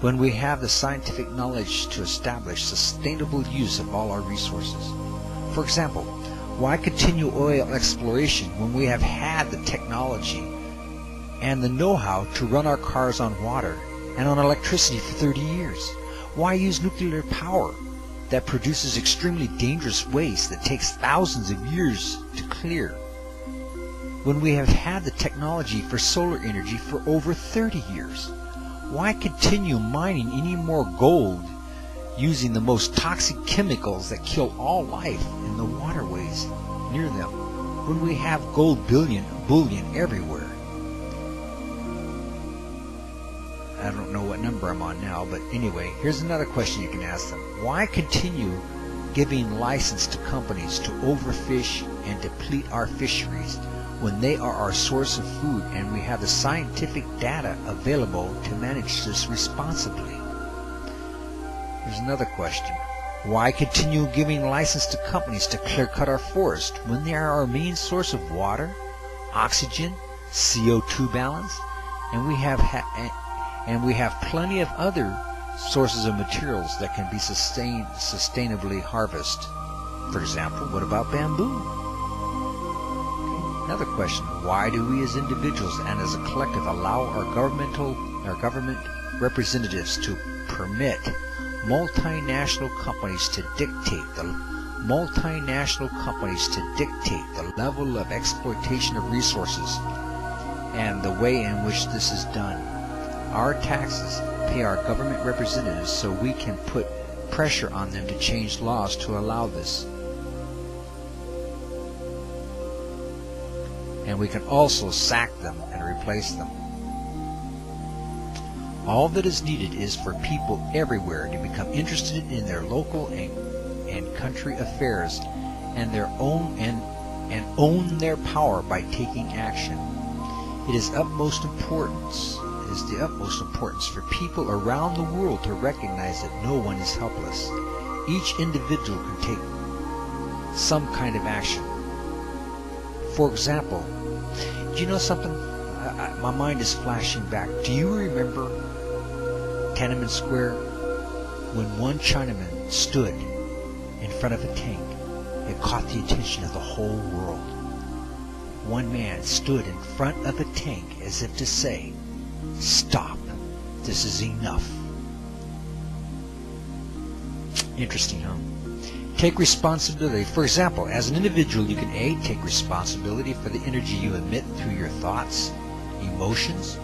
when we have the scientific knowledge to establish sustainable use of all our resources? For example, why continue oil exploration when we have had the technology and the know-how to run our cars on water and on electricity for 30 years? Why use nuclear power that produces extremely dangerous waste that takes thousands of years to clear, when we have had the technology for solar energy for over 30 years? Why continue mining any more gold using the most toxic chemicals that kill all life in the waterways near them, when we have gold bullion everywhere? I don't know what number I'm on now, but anyway, here's another question you can ask them. Why continue giving license to companies to overfish and deplete our fisheries when they are our source of food and we have the scientific data available to manage this responsibly? Here's another question. Why continue giving license to companies to clear-cut our forest when they are our main source of water, oxygen, CO2 balance, and we have plenty of other sources of materials that can be sustainably harvested? For example, what about bamboo? Okay. Another question. Why do we as individuals and as a collective allow our government representatives to permit multinational companies to dictate the level of exploitation of resources and the way in which this is done? Our taxes pay our government representatives so we can put pressure on them to change laws to allow this. And we can also sack them and replace them. All that is needed is for people everywhere to become interested in their local and country affairs and own their power by taking action. It is the utmost importance for people around the world to recognize that no one is helpless. Each individual can take some kind of action. For example, do you know something? My mind is flashing back. Do you remember Tiananmen Square when one Chinaman stood in front of a tank? It caught the attention of the whole world. One man stood in front of a tank as if to say, "Stop, this is enough." Interesting, huh? Take responsibility. For example, as an individual, you can A, take responsibility for the energy you emit through your thoughts, emotions,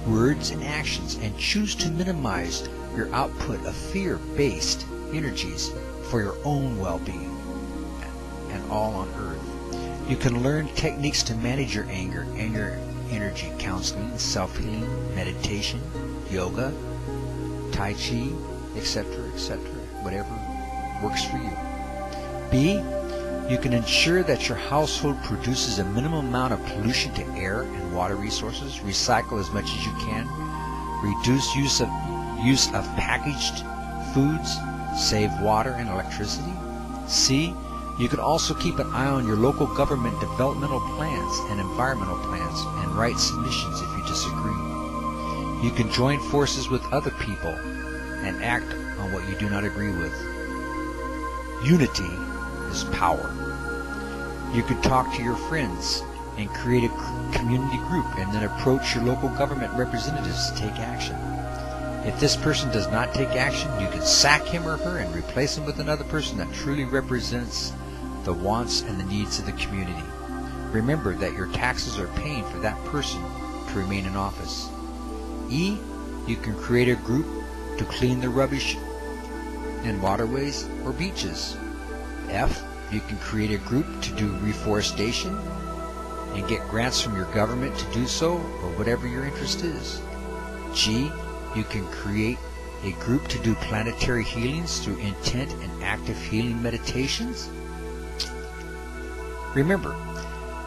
words, and actions, and choose to minimize your output of fear-based energies for your own well-being and all on earth. You can learn techniques to manage your anger and your energy: counseling, self-healing, meditation, yoga, tai chi, etc., whatever works for you. B, you can ensure that your household produces a minimum amount of pollution to air and water resources. Recycle as much as you can. Reduce use of packaged foods. Save water and electricity. C, you can also keep an eye on your local government developmental plans and environmental plans and write submissions if you disagree. You can join forces with other people and act on what you do not agree with. Unity is power. You could talk to your friends and create a community group and then approach your local government representatives to take action. If this person does not take action, you can sack him or her and replace him with another person that truly represents the wants and the needs of the community. Remember that your taxes are paying for that person to remain in office. E, you can create a group to clean the rubbish in waterways or beaches. F, you can create a group to do reforestation and get grants from your government to do so, or whatever your interest is. G, you can create a group to do planetary healings through intent and active healing meditations. Remember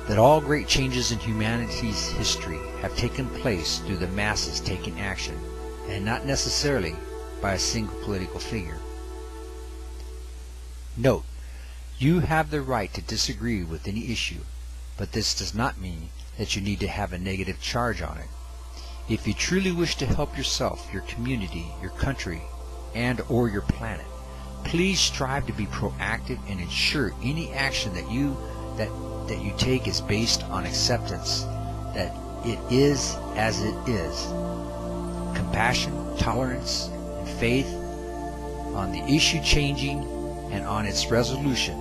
that all great changes in humanity's history have taken place through the masses taking action, and not necessarily by a single political figure. Note, you have the right to disagree with any issue, but this does not mean that you need to have a negative charge on it. If you truly wish to help yourself, your community, your country, and or your planet, please strive to be proactive and ensure any action that you take is based on acceptance that it is as it is. Compassion, tolerance, and faith on the issue changing and on its resolution,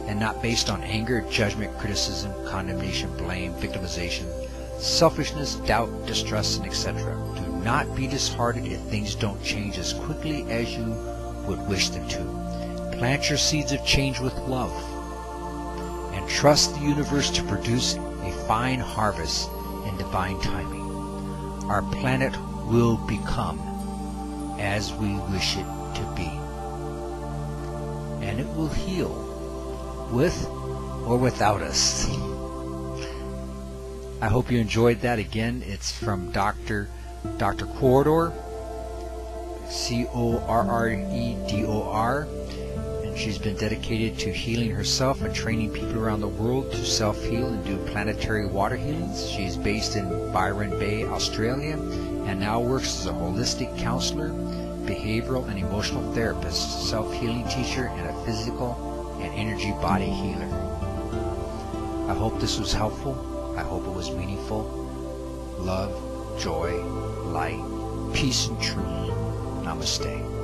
and not based on anger, judgment, criticism, condemnation, blame, victimization, selfishness, doubt, distrust, and etc. Do not be disheartened if things don't change as quickly as you would wish them to. Plant your seeds of change with love, and trust the universe to produce a fine harvest in divine timing. Our planet will become as we wish it to be, and it will heal with or without us. I hope you enjoyed that. Again, it's from Dr. Corridor, Corredor, and she's been dedicated to healing herself and training people around the world to self-heal and do planetary water healings. She's based in Byron Bay, Australia, and now works as a holistic counselor, behavioral and emotional therapist, self-healing teacher, and a physical and energy body healer. I hope this was helpful. I hope it was meaningful. Love, joy, light, peace, and truth. Namaste.